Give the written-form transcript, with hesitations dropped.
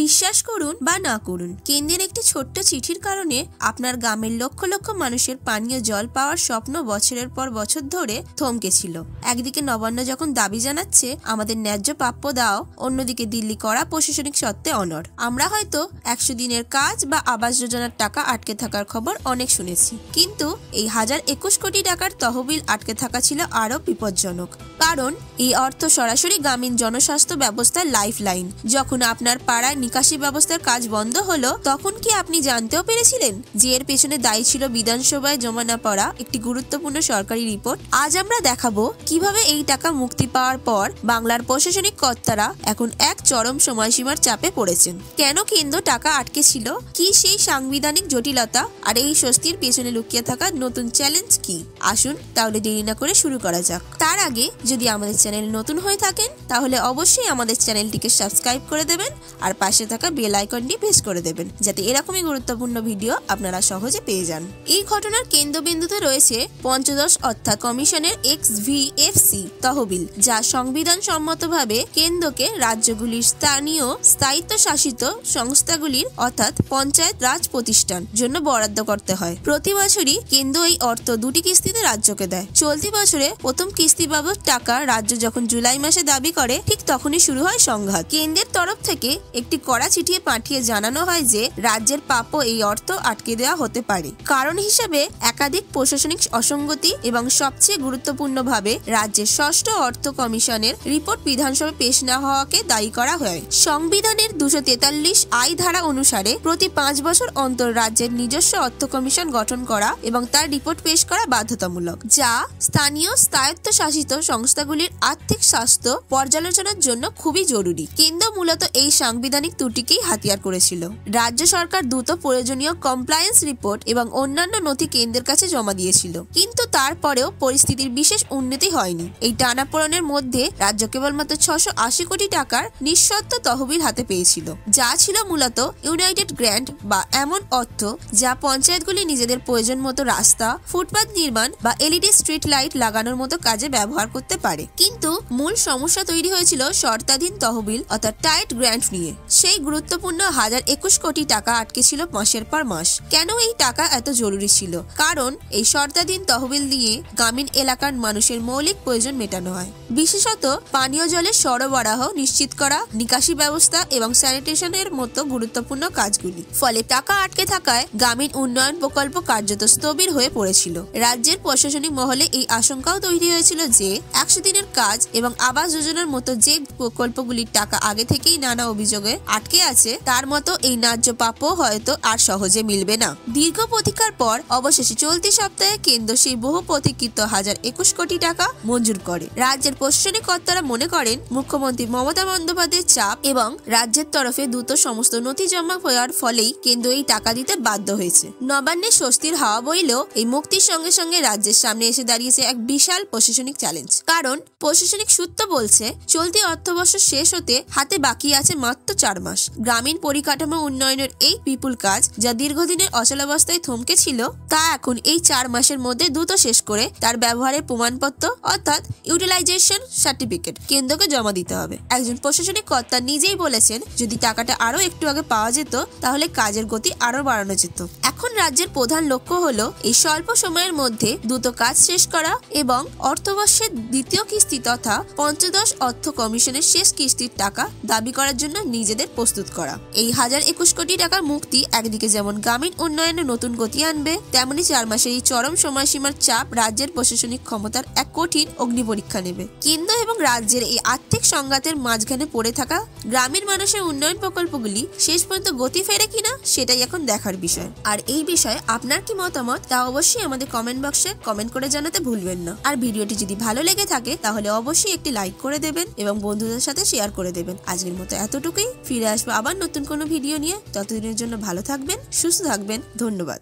বিশ্বাস করুন বা না করুন, কেন্দ্রের একটি ছোট্ট চিঠির কারণে আপনার গ্রামের লক্ষ লক্ষ মানুষের পানীয় জল পাওয়ার স্বপ্ন বছরের পর বছর ধরে থমকে ছিল। একদিকে নবান্ন যখন দাবি জানাচ্ছে আমাদের ন্যায্য প্রাপ্য দাও, অন্যদিকে দিল্লি করা প্রশাসনিক সত্ত্বে অনড়। আমরা হয়তো 100 দিনের কাজ বা আবাস যোজনার টাকা আটকে থাকার খবর অনেক শুনেছি, কিন্তু এই 1021 কোটি টাকার তহবিল আটকে থাকা ছিল আরো বিপজ্জনক। কারণ এই অর্থ সরাসরি গ্রামীণ জনস্বাস্থ্য ব্যবস্থার লাইফ লাইন। যখন আপনার পাড়ায় নিকাশি ব্যবস্থার কাজ বন্ধ হলো, তখন কি আপনি জানতেও পেরেছিলেন যে এর পেছনে দায়ী ছিল বিধানসভায় জমা না পড়া একটি গুরুত্বপূর্ণ সরকারি রিপোর্ট? আজ আমরা দেখাবো কিভাবে এই টাকা মুক্তি পাওয়ার পর বাংলার প্রশাসনিক কর্তারা এখন এক চরম সময়সীমার চাপে পড়েছেন। কেন কেন্দ্র টাকা আটকে ছিল, কি সেই সাংবিধানিক জটিলতা, আর এই স্বস্তির পেছনে লুকিয়ে থাকা নতুন চ্যালেঞ্জ কি? আসুন তাহলে দেরি না করে শুরু করা যাক। তার আগে যদি আমাদের চ্যানেল নতুন হয়ে থাকেন তাহলে অবশ্যই আমাদের চ্যানেলটিকে সাবস্ক্রাইব করে দেবেন আর পাশে থাকা বেল আইকনটি প্রেস করে দেবেন, যাতে এরকমই গুরুত্বপূর্ণ ভিডিও আপনারা সহজে পেয়ে যান। এই ঘটনার কেন্দ্রবিন্দুতে রয়েছে পঞ্চদশ অর্থাৎ কমিশনের XVFC তহবিল, যা সংবিধান সম্মতভাবে কেন্দ্রকে রাজ্যগুলির স্থানীয় স্থায়িত্বশাসিত সংস্থাগুলির অর্থাৎ পঞ্চায়েত রাজ প্রতিষ্ঠান জন্য বরাদ্দ করতে হয়। প্রতি বছরই কেন্দ্র এই অর্থ দুটি কিস্তিতে রাজ্যকে দেয়। চলতি বছরে প্রথম কিস্তি বাবদ টাকা রাজ্য যখন জুলাই মাসে দাবি করে, ঠিক তখনই শুরু হয় সংঘাত। কেন্দ্রের তরফ থেকে একটি কড়া চিঠি পাঠিয়ে জানানো হয় যে রাজ্যের প্রাপ্য এই অর্থ আটকে দেওয়া হতে পারে। কারণ হিসেবে একাধিক প্রশাসনিক অসঙ্গতি এবং সবচেয়ে গুরুত্বপূর্ণভাবে রাজ্যের ষষ্ঠ অর্থ কমিশনের রিপোর্ট বিধানসভায় পেশ না হওয়াকে দায়ী করা হয়। সংবিধানের 243 আই ধারা অনুসারে প্রতি 5 বছর অন্তর রাজ্যের নিজস্ব অর্থ কমিশন গঠন করা এবং তার রিপোর্ট পেশ করা বাধ্যতামূলক, যা স্থানীয় স্বায়ত্তশাসিত সংস্থাগুলির আর্থিক স্বাস্থ্য পর্যালোচনার জন্য খুবই জরুরি। কেন্দ্র মূলত এই সাংবিধানিক ত্রুটিকেই হাতিয়ার করেছিল। রাজ্য সরকার দ্রুত প্রয়োজনীয় কমপ্লায়েন্স রিপোর্ট এবং অন্যান্য নথি কেন্দ্রের কাছে জমা দিয়েছিল, কিন্তু তারপরেও পরিস্থিতির বিশেষ উন্নতি হয়নি। এই টানাপোড়েনের মধ্যে রাজ্য কেবলমাত্র 680 কোটি টাকার নিঃশর্ত তহবিল হাতে পেয়েছিল, যা ছিল মূলত ইউনাইটেড গ্র্যান্ট বা এমন অর্থ যা পঞ্চায়েতগুলি নিজেদের প্রয়োজন মতো রাস্তা, ফুটপাত নির্মাণ বা LED স্ট্রিট লাইট লাগানোর মতো কাজে ব্যবহার করতে পারে। কিন্তু মূল সমস্যা তৈরি হয়েছিল শর্তাধীন তহবিল অর্থাৎ টাইট গ্র্যান্ট নিয়ে। সেই গুরুত্বপূর্ণ 1021 কোটি টাকা আটকে ছিল মাসের পর মাস। কেন এই টাকা এত জরুরি ছিল? কারণ এই শর্তাধীন তহবিল দিয়ে গ্রামীণ এলাকার মানুষের মৌলিক প্রয়োজন মেটানো হয়, বিশেষত পানীয় জলের সরবরাহ নিশ্চিত করা, নিকাশি ব্যবস্থা এবং স্যানিটেশনের মতো গুরুত্বপূর্ণ কাজগুলি। ফলে টাকা আটকে থাকায় গ্রামীণ উন্নয়ন প্রকল্প কার্যত স্থবির হয়ে পড়েছিল। রাজ্যের প্রশাসনিক মহলে এই আশঙ্কাও তৈরি হয়েছিল যে 100 দিনের কাজ এবং আবাস যোজনার মতো যে প্রকল্পগুলির টাকা আগে থেকেই নানা অভিযোগে আটকে আছে, তার মতো এই ন্যায্য প্রাপ্য হয়তো আর সহজে মিলবে না। দীর্ঘ প্রতীক্ষার পর অবশেষে চলতি সপ্তাহে কেন্দ্র সেই বহু প্রতীক্ষিত 1021 কোটি টাকা মঞ্জুর করে। রাজ্যের প্রশাসনিক কর্তারা মনে করেন মুখ্যমন্ত্রী মমতা বন্দ্যোপাধ্যায়ের চাপ এবং রাজ্যের তরফে দ্রুত সমস্ত নথি জমা হওয়ার ফলেই কেন্দ্র এই টাকা দিতে বাধ্য হয়েছে। নবান্নের স্বস্তির হাওয়া বইলেও এই মুক্তির সঙ্গে সঙ্গে রাজ্যের সামনে এসে দাঁড়িয়েছে এক বিশাল প্রশাসনিক চ্যালেঞ্জ। কারণ প্রশাসনিক সূত্র বলছে চলতি অর্থবর্ষ শেষ হতে হাতে বাকি আছে মাত্র 4 মাস। গ্রামীণ পরিকাঠামো উন্নয়নের এই বিপুল কাজ, যা দীর্ঘদিনের অচলাবস্থায় থমকে ছিল, তা এখন এই 4 মাসের মধ্যে দ্রুত শেষ করে তার ব্যবহারের প্রমাণপত্র অর্থাৎ ইউটিলাইজেশন সার্টিফিকেট কেন্দ্রকে জমা দিতে হবে। একজন প্রশাসনিক কর্তা নিজেই বলেছেন যদি টাকাটা আরো একটু আগে পাওয়া যেত তাহলে কাজের গতি আরো বাড়ানো যেত। এখন রাজ্যের প্রধান লক্ষ্য হলো এই স্বল্প সময়ের মধ্যে দ্রুত কাজ শেষ করা এবং অর্থবর্ষের দ্বিতীয় কিস্তি তথা পঞ্চদশ অর্থ কমিশনের শেষ কিস্তির টাকা দাবি করার জন্য নিজেদের প্রস্তুত করা। এই 1021 কোটি টাকার মুক্তি একদিকে যেমন গ্রামীণ উন্নয়নে নতুন গতি আনবে, তেমনি 4 মাসের এই চরম সময়সীমার চাপ রাজ্যের প্রশাসনিক ক্ষমতার এক কঠিন অগ্নি পরীক্ষা নেবে। কেন্দ্র এবং রাজ্যের এই আর্থিক সংঘাতের মাঝখানে পড়ে থাকা গ্রামীণ মানুষের উন্নয়ন প্রকল্পগুলি শেষ পর্যন্ত গতি ফেরে কিনা, সেটাই এখন দেখার বিষয়। আর এই বিষয়ে আপনার কি মতামত তা অবশ্যই আমাদের কমেন্ট বক্সে কমেন্ট করে জানাতে ভুলবেন না। আর ভিডিওটি যদি ভালো লেগে থাকে তাহলে অবশ্যই একটি লাইক করে দেবেন এবং বন্ধুদের সাথে শেয়ার করে দেবেন। আজকের মতো এতটুকুই। ফিরে আসবো আবার নতুন কোনো ভিডিও নিয়ে। ততদিনের জন্য ভালো থাকবেন, সুস্থ থাকবেন। ধন্যবাদ।